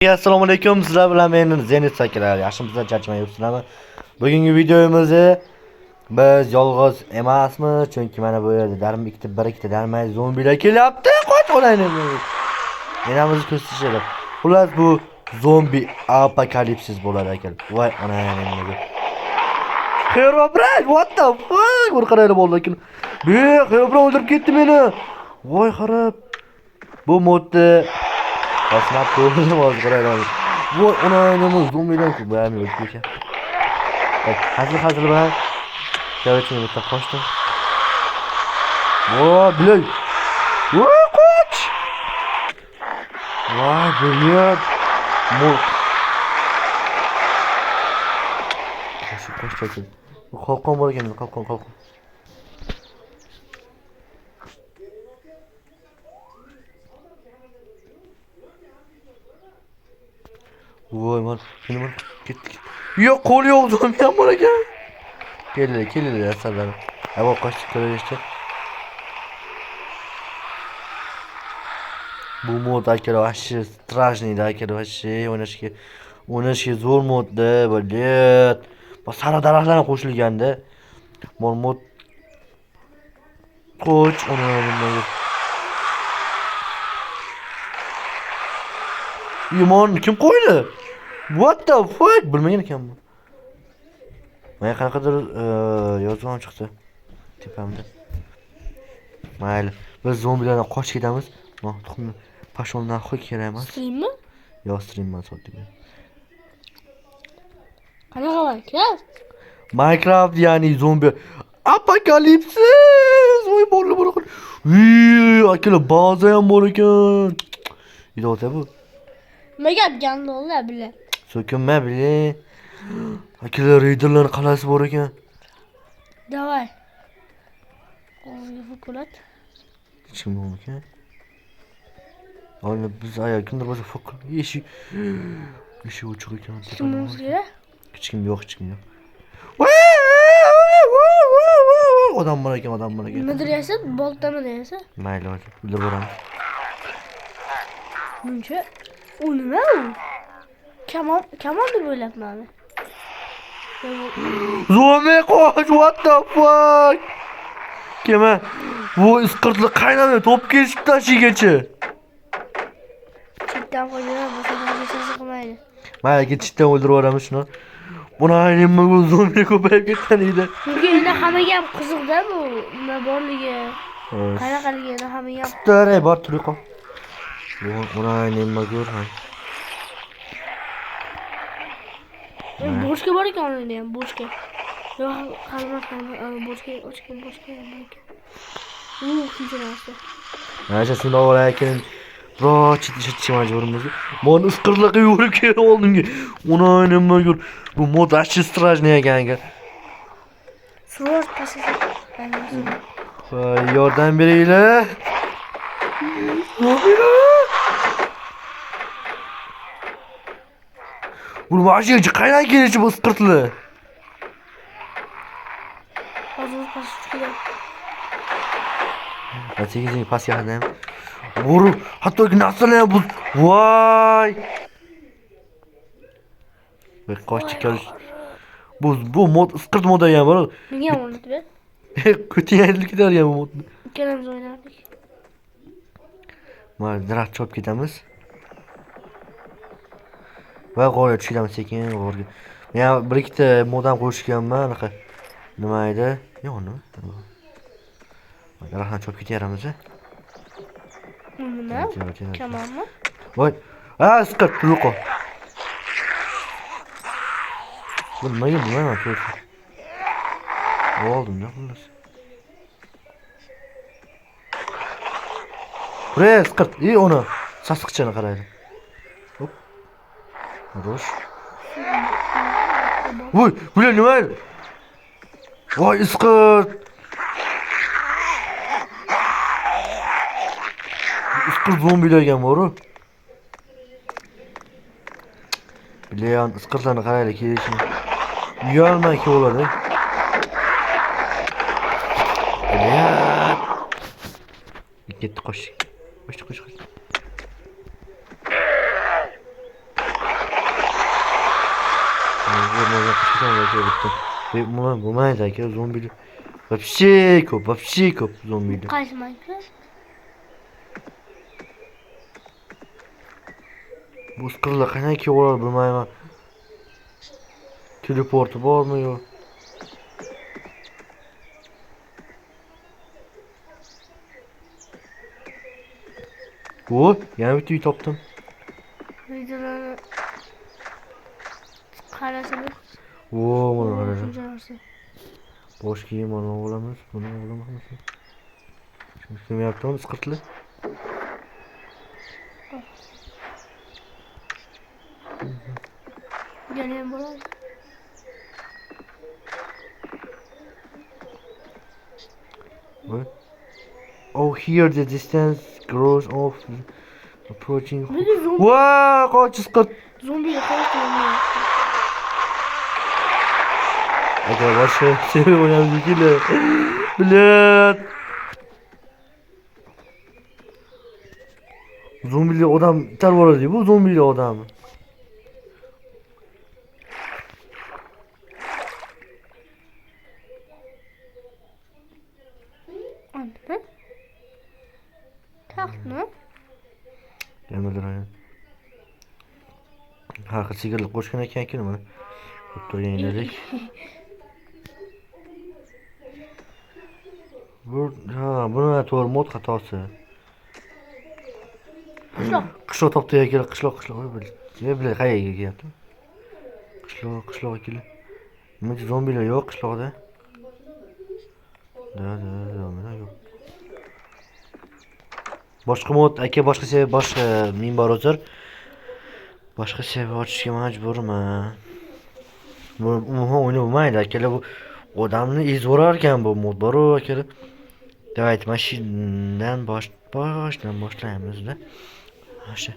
Assalomu alaykum, sizlar bilan men Zenit Sakilar. Yaxshimizdan charchamayapsizlarmi? Bugungi videomizni biz yolg'iz emasmiz, chunki mana bu yerda bir ikkita darmay zombilar kelyapti. Qoch olayni. Menamiz ko'rsatishadi. Xullas bu zombi apokalipsis bo'ladi ekan. Voy onam. Herobrine, what the fuck? Bir qarayli bo'ldi ekan. Herobrine o'ldirib ketdi meni. Voy xarab. Bu modda Basnap ko'rdim hozir qarayman. Voy onam zombidan ku bo'lmaydi ekan. Hazır bilan Kavachini bitta qochdim. Voy bilay. Voy qoch. Voy brilliant. Qoch. Qalqon bor ekan, qalqon. Voy man, seni ketdik. Yo'q, qo'l yo'q, zombi ham bor ekan. Kelinglar, asablar. Havo qochib ko'rishdi. Bu mod aka вообще страшный da aka вообще o'ynashga zo'r modda, bilet. Bu sara daraxtlarga qo'shilganda. Mod qo'ch nima. Yomon kim qo'ydi? What the fuck? Bilmagan ekanman. Mana qanaqadir yozuv chiqdi tepamda. Mayli, biz zombilardan qochib ketamiz. Tuxumni pashon naxoy kerak emas. Streammi? Yo'q, stream emas o'tdi. Qanaqa Minecraft? Minecraft ya'ni zombi apokalipsis. Voy bor. Akalar baza ham bor ekan. Idiot bu. Nimaga gapganlar bile. So'kinma bile. Akalar reyderlar qalasi bor ekan. Davay. O'zga fukulat. Kim bu ekan? Oynab biz ayol kimdir bo'lsa fokul. Eshik ochiq ekan. Kimga? Hech kim yo'q. Odam bor ekan. Nima deyapsiz? Boltami deyapsiz? Mayli, bilib boramiz. Buncha. U nima u? Kamon deb o'ylabman. Zombi qoch, what the fuck? Kema? Bu isqirtli qaynamay top kelishib tashigacha. Chetdan qo'ygan bo'lsa hech qilmaydi. Mayli, chetdan o'ldirib yuboramiz shuni. Buni nima bu zombi ko'payib ketgan edi. Chunki endi hammaga ham qiziqda bu nima borligi. Qanaqaligini hammaga ham. Staray bor turi qol. Buni nima ko'r. Boshqa bor ekan unda ham, boshqa. Yo'q, qalma, boshqa. Shuncha narsa. Mana shuni olaykin. Chitish majburimiz. Meni isqirliqqa yurib kelib oldimga. Uni nima ko'r. Bu mod ashi strajniy ekan. Surat pasasi. Yordam beringlar. Bu mashinchi qaydan kelishi bu isqirtli? Hozir pas tushdi. Atigi pas yaqindan. Vurib, hattoki narsalar bu. Voy! Bir qochib kelish. Bu mod isqirt moda ham bor. Menga ham o'rnatib ber. Ko'tiyarliklar ham mod. Ikkalamiz o'ynardik. Mana daraxt chopib ketamiz. Va g'oya tushiramiz sekin g'orga. Men bir ikkita modam qo'shganman, anaqa. Nima edi? Yo'q, nima? Daraxtni chopib ketyapmiz. Nima? Kamonmi? Voy. Isqirt yo'q. Bu nimaga bilmayman ko'rsa. Oldim, ne xullas. Buraya isqirt. Uni sasqichani qaraydi. Hop. Rosh. Voy, bular nima? Voy, isqirt. Isqirt zombilarga bor-ku. Bilayan isqirtlarni qaraydi kelishini. Uyalmay keladi. Bilayan. Ketdi qo'sh. Qo'sh. Tamam bitti. Ve bu mayda zombili. Вообще ko'p zombili. Qaysi Minecraft? Bu qizlar qanday kelib bilmayman. Teleporti bormi yo'q? O, yana bitta uy topdim. Videolarni qarasana. O, mana qarada. Shuncha narsa. Bosh kiyim mana olamiz, buni olamiz. Kim yaptı isqirtli? Yana ham bo'ladi. What? Oh, here the distance grows off approaching. Wow, qoch isqirt. Zombiga qarashtirmayapti. Aka boshqa şey o'ynaymiz kile. Bilat. Zombili odam itar bo'ladi bu zombili odam. Anladın? Taxtmi? Nimadir aynan. Ha, sigirlik qo'shgan ekan-ku mana. Ko'p turgan edik. Bu buni to'g'ri mod xatosi. Qishloq topdi ekan, qishloq. Bilay, qayerga kelyapti? Qishloq ekan. Nima zombilar yo'q qishloqda? Zombilar yo'q. Boshqa mod, aka boshqa men bor o'zir. Boshqa seviya ochishga majburman. Bu umuman o'ynayolmaydi akalar, bu odamni ezvorar ekan bu mod bor akalar. Давайте mashinadan boshlaymiz-da. Asha.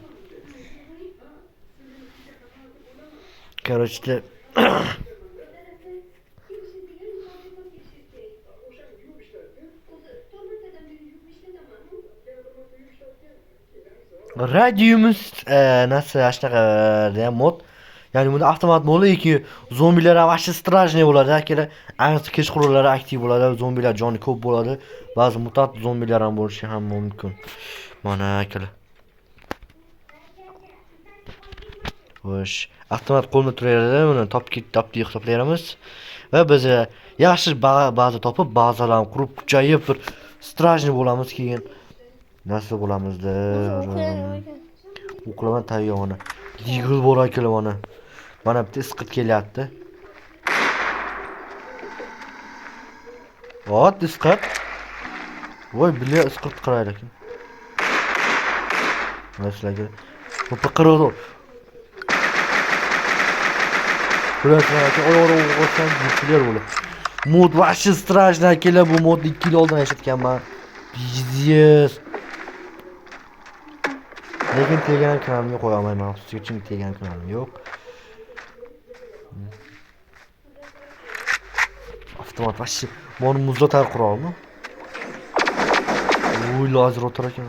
Короче, radiumuz nasıl shunaqa degan mod. Ya'ni bunda avtomat bo'ladiki, zombilar avashli strajniy bo'ladi, akalar. Ayniqsa kechqurunlari aktiv bo'ladi, zombilar joni ko'p bo'ladi. Ba'zi mutant zombilar ham bo'lishi ham mumkin. Mana akalar. Xo'sh, avtomat qo'lda turadi, uni topdi hisoblaymiz. Va biz yaxshi baza topib, bazalarni qurib, kuchayib bir strajniy bo'lamiz, keyin nasıl bo'lamizda. O'qulaman tayyor mana. Digil bor akalar mana. Mana bitta isqit kelyapti. Ot isqit. Voy, biля isqit qaraydi ekan. Masalan, bu piqirdi. Bularga o'rsan yutlar bo'ladi. Mod vahshiy strajniy akalar, bu modni 2 yil oldin yashatganman. Pizdes. Lekin Telegram kanalimga qo'ya olmayman. Xususiy Telegram kanalim yo'q. Avtomat vahshiy buni muzlatar qurolmi? Uy, lazer o'tar ekan.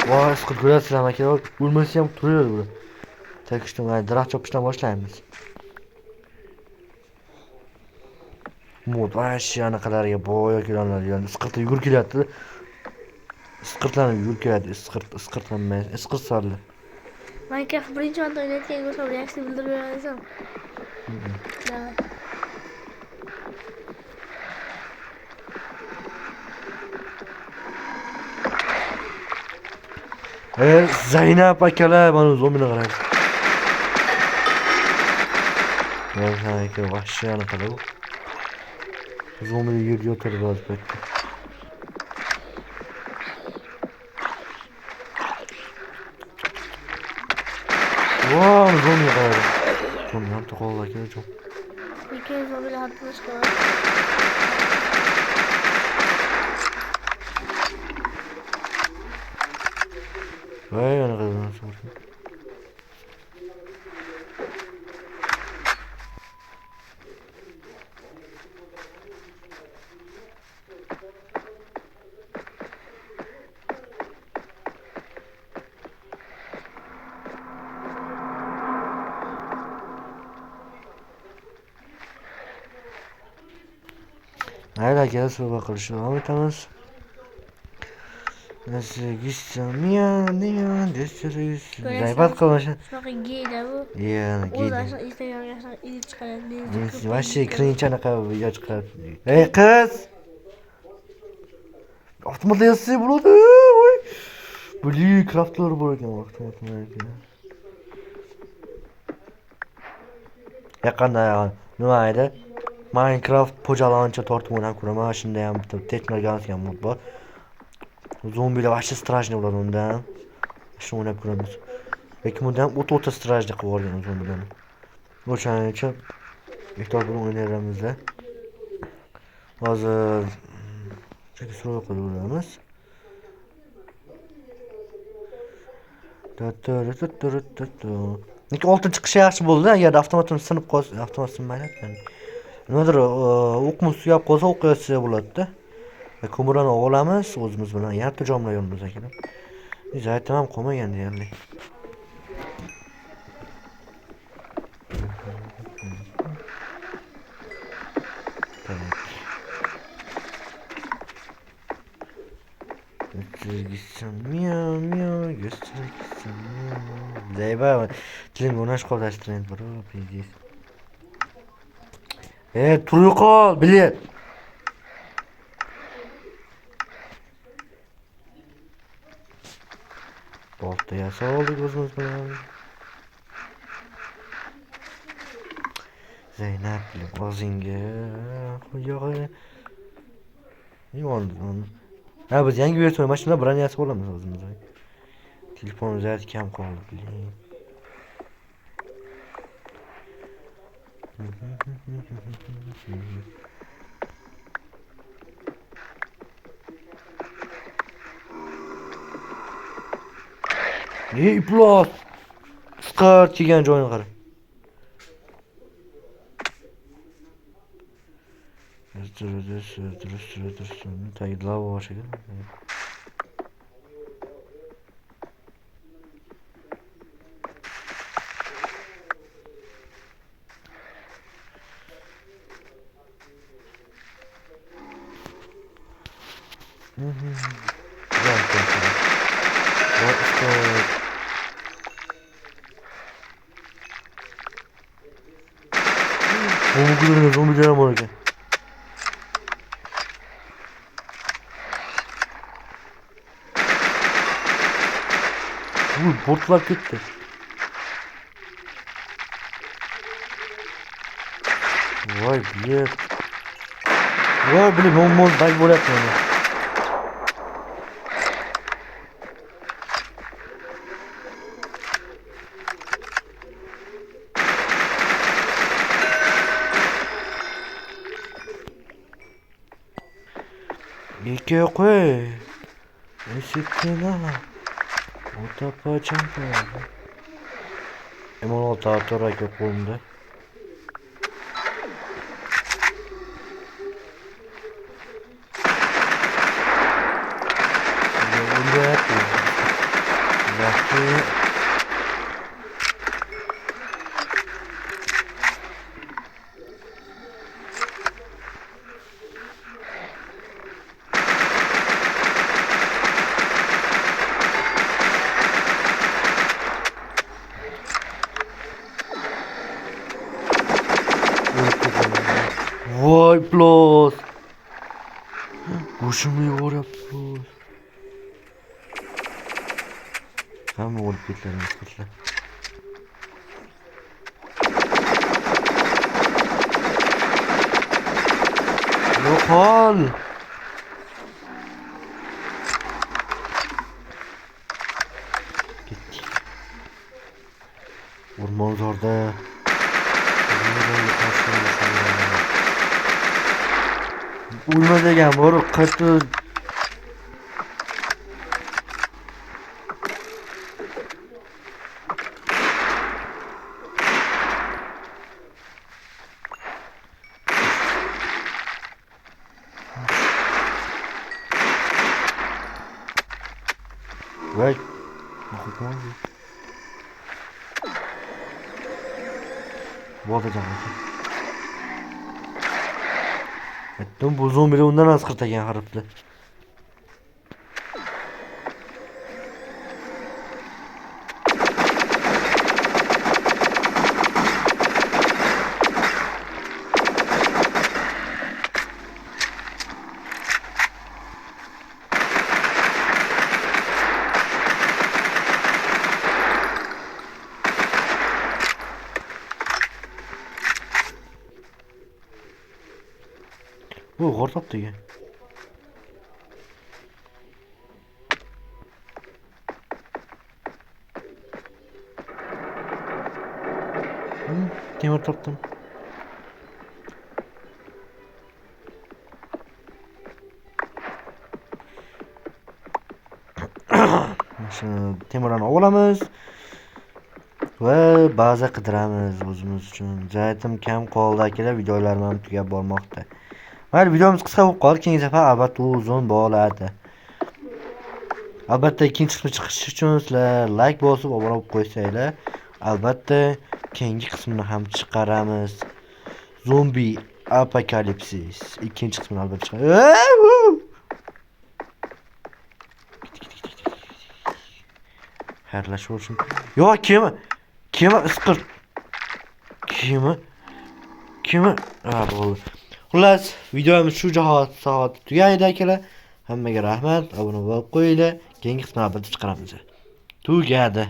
Voy, isqirib ko'rasizlar akalar, o'lmasa ham turaveradi bu. Tekishdan daraxt chopishdan boshlaymiz. Mod vahshiy anaqalarga boya kelanlar, yani isqirtib yugurib kelyapti. Isqirtlanib yugurib kelyapti, isqirtlanmay, isqirtsarli. Minecraft birinchi marta o'ynayotgan bo'lsam, reaksiya bildirib berasan. Zaynab akalar, mana zombini qarang. Mana aka vahshiy anaqalar bu. Zombilar yerga yo'talib yotibdi. Wow, zombi qarang. Zombi ham to'qoldi aka. Lekin zombilar haddan chiqadi. Vay, anaqadan so'rayman. Hayır aka so'ba qilishni davom etamiz. Zaybat qilmish. Shunaqa geyda bu. Yani O'zi giydi. shunaqa Instagramga shunaqa edit chiqaradi. Vashi cringe anaqa video chiqarib. Ey qiz. Avtomatda yozsa bo'ladi. Voy. Buli craftlar bor ekan avtomatda. Yaqinda nima edi? Minecraft pojalancha tortib o'ynab ko'raman. Shunda ham bitta teknologiyasiga mod bor. Zombilar vashi strashniy bo'ladi undan. Shuni o'ynab ko'ramiz. Lekin bundan o'ta strashniy qilib yuborgan zombilarni. O'shaning uchun ehtiyot bilan o'ynayveramiz-da. Hozir chekisroq qo'yamiz. Lekin oltin chiqishi yaxshi bo'ldi. Agar avtomatim sinib qolsa, avtomat sinmaydi. Nimadir o'qimiz suyab qolsa o'qiyotsa bo'ladi-da. Ko'mirani olamiz o'zimiz bilan. Yarta jomlar yonimizda ekan. Zaytim ham qolmagan deyarli. Zayba, tiling o'nash qoldirishtirayim, bro, pizdiz. Turib qol, bilet. Bolta yasoldik o'zimiz bilan. Zaynab, o'zingga qo'yog'i. Yo'ldan. Ha, biz yangi versiya mashina branyasi olamiz o'zimizga. Telefon zardi kam qoldi. Iplos. Sqart kelgan joyini qarang. Tagiga lava boshlagan. Zombiler var ekan. Botlar ketdi. Voy, bilet. Voy, bilet, mon bag bo'lyapti mana. Ikki qo'y. Eshitdingmi? O'tapacham qo'yadi. M16 aka qo'yimda. Voy plus. Qo'shimni yuboryapti. Hamma o'lib ketlaringiz qilsa. Yo'qol. Ketdik. O'rmonzorda Ulma degan bor, qaytdi. Voy. Bo'ldi, Aytdim bu zombilar undan asqirta ekan harfli. Bu hortap degan. Temir topdim. Shuni temirlarni olamiz va baza qidiramiz o'zimiz uchun. Zayitim kam qoldi akalar, videolarim ham tugab bormoqda. Mayli, videomiz qisqa bo'lib qoldi. Keyingi safar albatta uzun bo'ladi. Albatta ikkinchi qismi chiqishi uchun sizlar like bosib obuna bo'lib qo'ysanglar, albatta keyingi qismini ham chiqaramiz. Zombi apokalipsis ikkinchi qismini albatta chiqaramiz. Xayrlashib olsun. Yo, kema isqir. Kema. Bo'ldi. Xullas, videomiz shu soat tugaydi akalar. Hammaga rahmat, obuna bo'lib qo'yinglar. Keyingi qismini albatta chiqaramiz. Tugadi.